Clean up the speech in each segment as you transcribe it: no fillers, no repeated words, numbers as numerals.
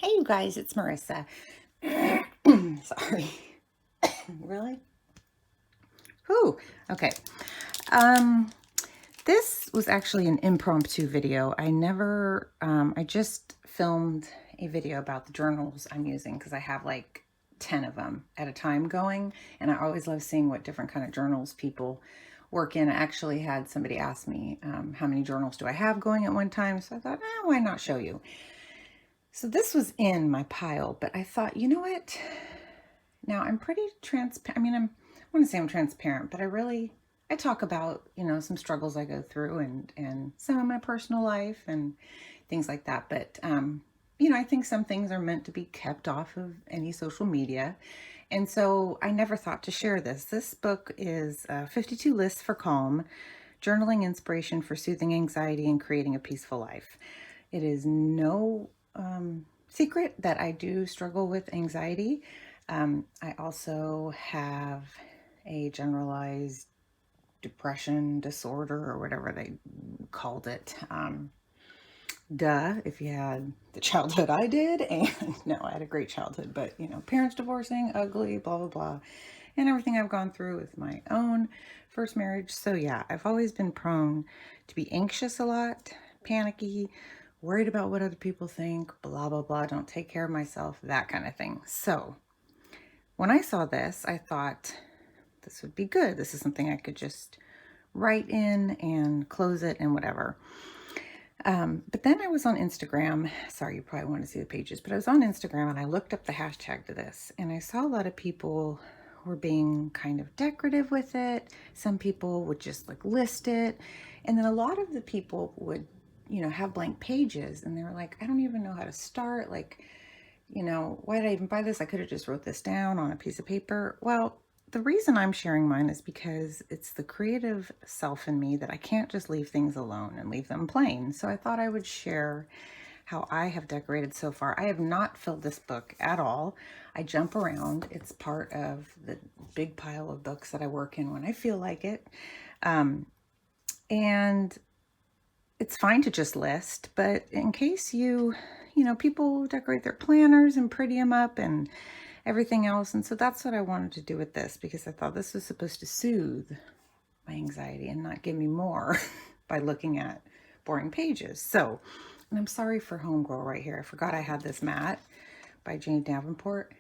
Hey, you guys, it's Marissa. Sorry. Really? Whew. Okay. Um, this was actually an impromptu video. I just filmed a video about the journals I'm using because I have like 10 of them at a time going. And I always love seeing what different kind of journals people work in. I actually had somebody ask me, how many journals do I have going at one time? So I thought, why not show you? So this was in my pile, but I thought, you know what? Now I'm pretty transparent. I want to say I'm transparent, but I talk about, some struggles I go through and some of my personal life and things like that. But, I think some things are meant to be kept off of any social media. And so I never thought to share this. This book is 52 Lists for Calm, Journaling Inspiration for Soothing Anxiety and Creating a Peaceful Life. It is no secret that I do struggle with anxiety. I also have a generalized depression disorder or whatever they called it. If you had the childhood I did. And no, I had a great childhood, but parents divorcing, ugly, blah, blah, blah, and everything I've gone through with my own first marriage. So yeah, I've always been prone to be anxious a lot, panicky, worried about what other people think, blah, blah, blah, don't take care of myself, that kind of thing. So when I saw this, I thought this would be good. This is something I could just write in and close it and whatever. But then I was on Instagram. Sorry, you probably want to see the pages, but I was on Instagram and I looked up the hashtag to this and I saw a lot of people were being kind of decorative with it. Some people would just like list it. And then a lot of the people would, have blank pages and they were like, I don't even know how to start. Like, why did I even buy this? I could have just wrote this down on a piece of paper. Well, the reason I'm sharing mine is because it's the creative self in me that I can't just leave things alone and leave them plain. So I thought I would share how I have decorated so far. I have not filled this book at all. I jump around. It's part of the big pile of books that I work in when I feel like it. And it's fine to just list, but in case people decorate their planners and pretty them up and everything else. And so that's what I wanted to do with this because I thought this was supposed to soothe my anxiety and not give me more by looking at boring pages. So, and I'm sorry for Homegirl right here. I forgot I had this mat by Jane Davenport.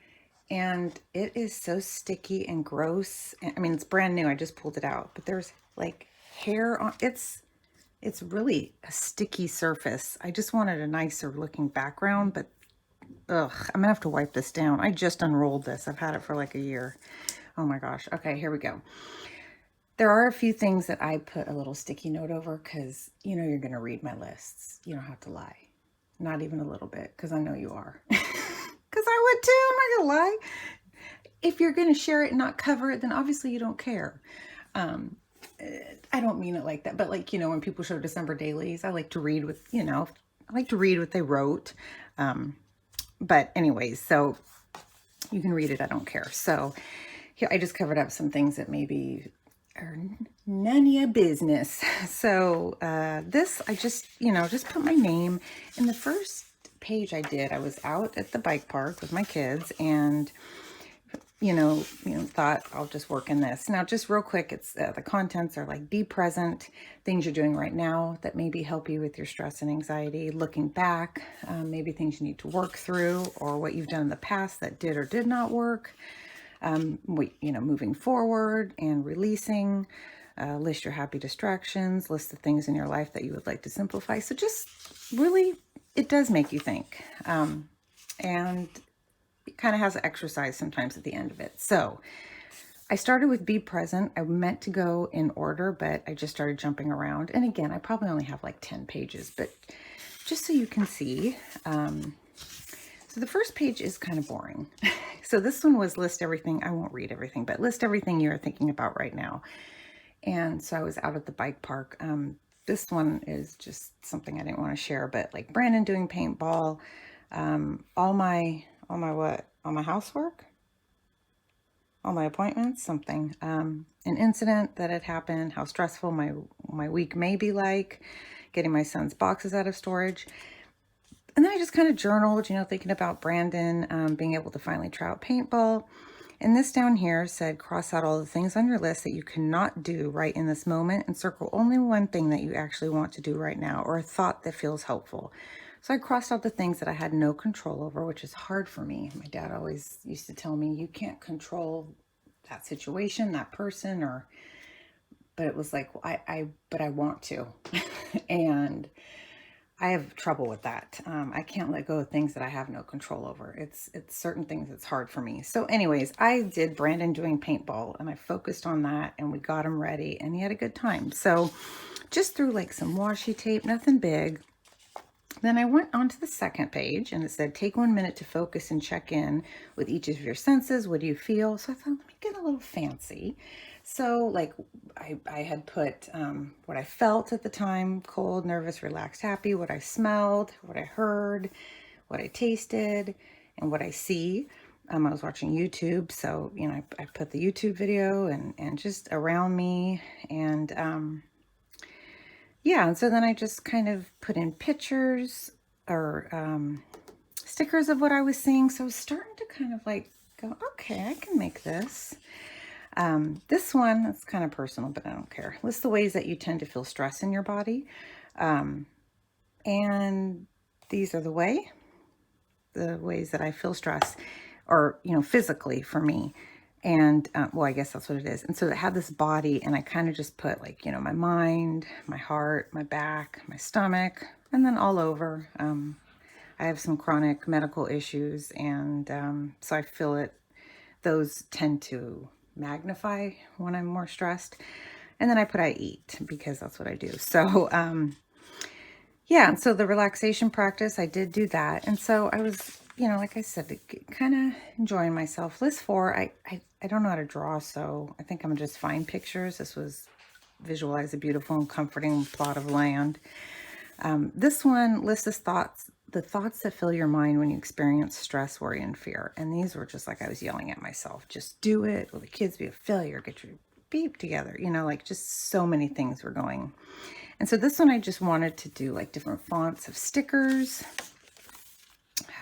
And it is so sticky and gross. I mean, it's brand new. I just pulled it out, but there's like hair on it's really a sticky surface. I just wanted a nicer looking background, but ugh, I'm gonna have to wipe this down. I just unrolled this. I've had it for like a year. Oh my gosh. Okay, here we go. There are a few things that I put a little sticky note over because you're gonna read my lists. You don't have to lie. Not even a little bit, because I know you are. Because I would too, I'm not gonna lie. If you're gonna share it and not cover it, then obviously you don't care. I don't mean it like that, but like, when people show December dailies, I like to read I like to read what they wrote. But anyways, so you can read it. I don't care. So here, I just covered up some things that maybe are none of your business. So this, I just put my name in the first page I did. I was out at the bike park with my kids and thought I'll just work in this. Now, just real quick, it's the contents are like be present, things you're doing right now that maybe help you with your stress and anxiety, looking back, maybe things you need to work through or what you've done in the past that did or did not work, moving forward and releasing, list your happy distractions, list the things in your life that you would like to simplify. So just really, it does make you think. And it kind of has an exercise sometimes at the end of it. So I started with be present. I meant to go in order, but I just started jumping around. And again, I probably only have like 10 pages, but just so you can see. So the first page is kind of boring. So this one was list everything. I won't read everything, but list everything you're thinking about right now. And so I was out at the bike park. This one is just something I didn't want to share, but like Brandon doing paintball, all my housework, all my appointments, something, an incident that had happened, how stressful my week may be like, getting my son's boxes out of storage. And then I just kind of journaled, thinking about Brandon being able to finally try out paintball. And this down here said, cross out all the things on your list that you cannot do right in this moment and circle only one thing that you actually want to do right now, or a thought that feels helpful. So I crossed out the things that I had no control over, which is hard for me. My dad always used to tell me, you can't control that situation, that person, but it was like, but I want to. And I have trouble with that. I can't let go of things that I have no control over. It's certain things that's hard for me. So anyways, I did Brandon doing paintball, and I focused on that, and we got him ready, and he had a good time. So just threw like some washi tape, nothing big. Then I went on to the second page, and it said, take 1 minute to focus and check in with each of your senses. What do you feel? So I thought, let me get a little fancy. So like I had put what I felt at the time: cold, nervous, relaxed, happy, what I smelled, what I heard, what I tasted, and what I see. I was watching YouTube, so I put the YouTube video and just around me, and yeah, and so then I just kind of put in pictures or stickers of what I was seeing. So I was starting to kind of like go, okay, I can make this. This one, it's kind of personal, but I don't care. List the ways that you tend to feel stress in your body. And these are the ways that I feel stress, or, physically for me. And, well, I guess that's what it is. And so it had this body, and I kind of just put like, my mind, my heart, my back, my stomach, and then all over. I have some chronic medical issues, and so I feel it. Those tend to magnify when I'm more stressed. And then I put I eat, because that's what I do. So, yeah, and so the relaxation practice, I did do that. And so I was, like I said, kind of enjoying myself. List 4, I don't know how to draw, so I think I'm gonna just find pictures. This was visualize a beautiful and comforting plot of land. This one lists the thoughts that fill your mind when you experience stress, worry, and fear. And these were just like I was yelling at myself. Just do it. Will the kids be a failure? Get your beep together. Like just so many things were going. And so this one, I just wanted to do like different fonts of stickers.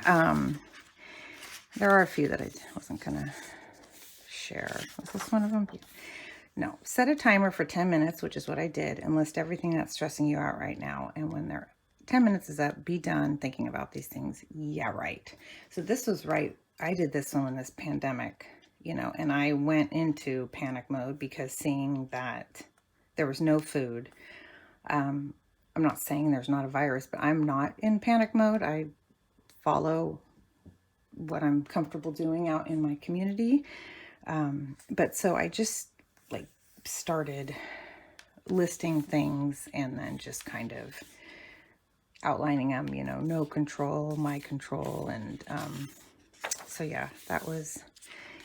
There are a few that I wasn't gonna share. Was this one of them? No. Set a timer for 10 minutes, which is what I did, and list everything that's stressing you out right now. And when 10 minutes is up, be done thinking about these things. Yeah, right. So this was right. I did this one in this pandemic, and I went into panic mode because seeing that there was no food. I'm not saying there's not a virus, but I'm not in panic mode. I follow what I'm comfortable doing out in my community. But so I just like started listing things, and then just kind of outlining them, no control, my control. And so yeah, that was,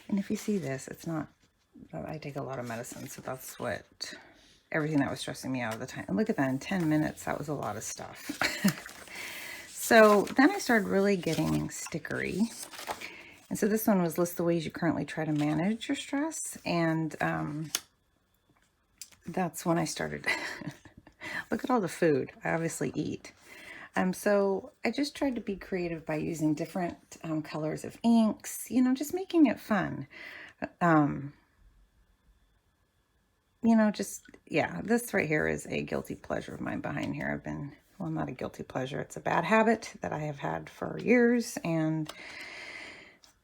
and if you see this, it's not, I take a lot of medicine, so that's what, everything that was stressing me out at the time. And look at that, in 10 minutes, that was a lot of stuff. So then I started really getting stickery. And so this one was list the ways you currently try to manage your stress. And that's when I started, look at all the food I obviously eat. So I just tried to be creative by using different colors of inks, just making it fun. Yeah, this right here is a guilty pleasure of mine behind here. Well, not a guilty pleasure. It's a bad habit that I have had for years, and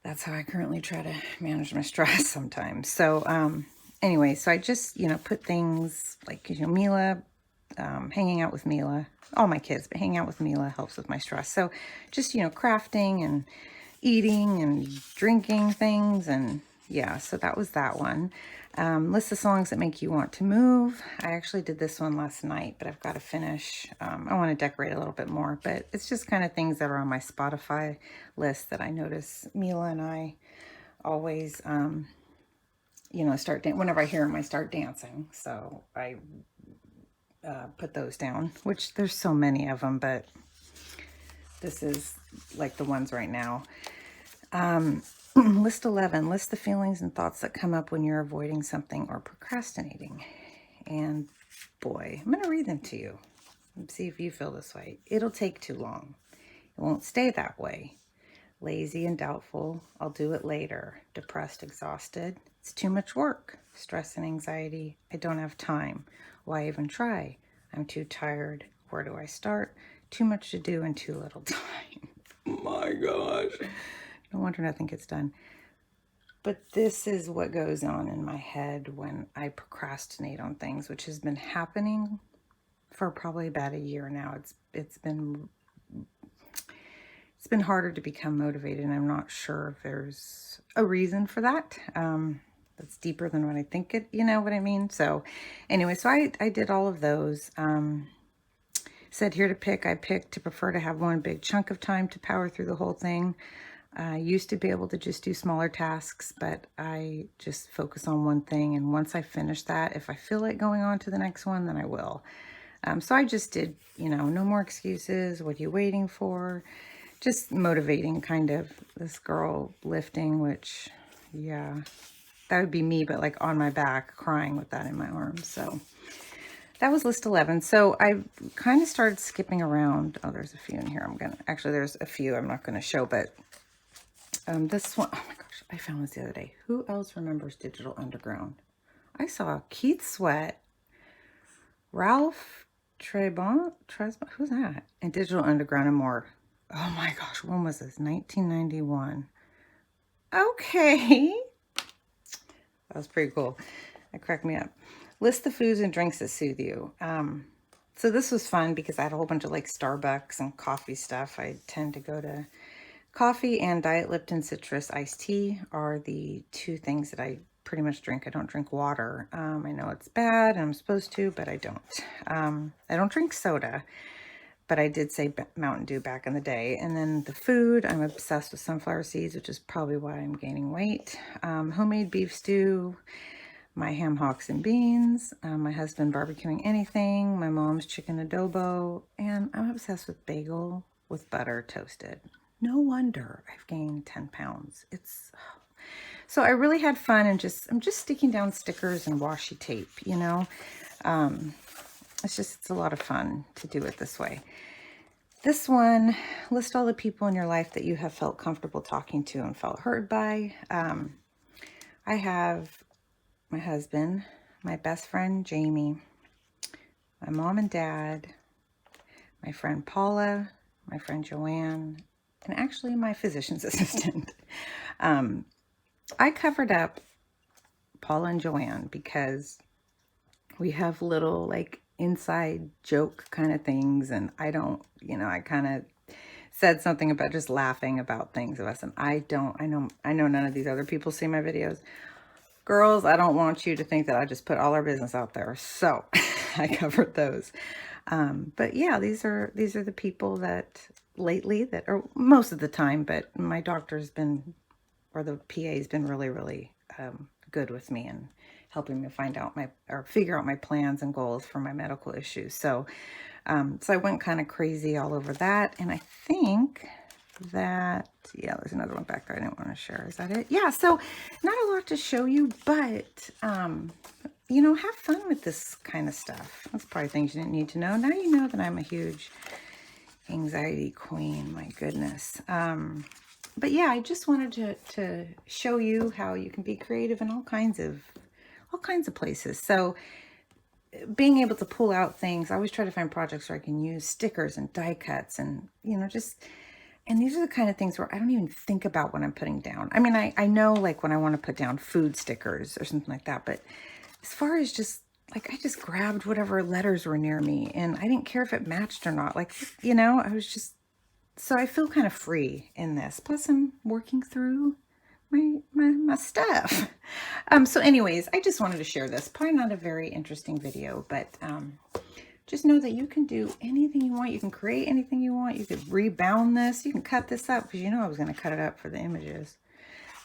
that's how I currently try to manage my stress sometimes. So, anyway, so I just, put things like, Mila, hanging out with Mila, all my kids, but hanging out with Mila helps with my stress. So just, crafting and eating and drinking things. And yeah, so that was that one. List the songs that make you want to move. I actually did this one last night, but I've got to finish. I want to decorate a little bit more, but it's just kind of things that are on my Spotify list that I notice Mila and I always, whenever I hear them, I start dancing. So I put those down, which there's so many of them, but this is like the ones right now. List 11, list the feelings and thoughts that come up when you're avoiding something or procrastinating. And boy, I'm going to read them to you and see if you feel this way. It'll take too long. It won't stay that way. Lazy and doubtful. I'll do it later. Depressed, exhausted. It's too much work. Stress and anxiety. I don't have time. Why even try? I'm too tired. Where do I start? Too much to do and too little time. My gosh. No wonder nothing gets done. But this is what goes on in my head when I procrastinate on things, which has been happening for probably about a year now. It's been harder to become motivated, and I'm not sure if there's a reason for that. That's deeper than what I think it, you know what I mean? So anyway, so I did all of those. Said here to pick, I picked to prefer to have one big chunk of time to power through the whole thing. I used to be able to just do smaller tasks, but I just focus on one thing. And once I finish that, if I feel like going on to the next one, then I will. So I just did, you know, no more excuses. What are you waiting for? Just motivating kind of this girl lifting, which, yeah, that would be me, but like on my back, crying with that in my arms. So that was list 11. So I kind of started skipping around. Oh, there's a few in here. Actually, there's a few I'm not going to show, but this one, oh my gosh, I found this the other day. Who else remembers Digital Underground? I saw Keith Sweat, Ralph Trebont, who's that? And Digital Underground and more. Oh my gosh, when was this? 1991. Okay. That was pretty cool. That cracked me up. List the foods and drinks that soothe you. So this was fun because I had a whole bunch of like Starbucks and coffee stuff. I tend to go to coffee, and Diet Lipton Citrus Iced Tea are the two things that I pretty much drink. I don't drink water. I know it's bad and I'm supposed to, but I don't. I don't drink soda, but I did say Mountain Dew back in the day. And then the food, I'm obsessed with sunflower seeds, which is probably why I'm gaining weight. Homemade beef stew, my ham hocks and beans, my husband barbecuing anything, my mom's chicken adobo, and I'm obsessed with bagel with butter toasted. No wonder I've gained 10 pounds. So I really had fun, and I'm just sticking down stickers and washi tape, you know. It's a lot of fun to do it this way. This one, list all the people in your life that you have felt comfortable talking to and felt hurt by. I have my husband, my best friend, Jamie, my mom and dad, my friend Paula, my friend Joanne, and actually my physician's assistant. I covered up Paula and Joanne because we have little like inside joke kind of things, and I don't, you know, I kind of said something about just laughing about things of us, and I know none of these other people see my videos. Girls, I don't want you to think that I just put all our business out there, so I covered those. But yeah, these are the people that lately, that are most of the time, but my doctor's been, or the PA's been really good with me and helping me figure out my plans and goals for my medical issues. So I went kind of crazy all over that, and I think that, yeah, there's another one back there I didn't want to share. Is that it? Yeah, so not a lot to show you, but you know, have fun with this kind of stuff. That's probably things you didn't need to know. Now you know that I'm a huge anxiety queen, my goodness. But yeah, I just wanted to show you how you can be creative in all kinds of places. So being able to pull out things, I always try to find projects where I can use stickers and die cuts, and, you know, and these are the kind of things where I don't even think about when I'm putting down. I mean, I know like when I want to put down food stickers or something like that, but as far as just like, I just grabbed whatever letters were near me, and I didn't care if it matched or not. Like, you know, so I feel kind of free in this. Plus I'm working through my stuff. So anyways, I just wanted to share this. Probably not a very interesting video, but just know that you can do anything you want. You can create anything you want. You could rebound this. You can cut this up, because you know I was going to cut it up for the images.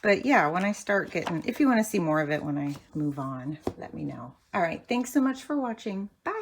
But yeah, when I start getting, if you want to see more of it when I move on, let me know. All right. Thanks so much for watching. Bye.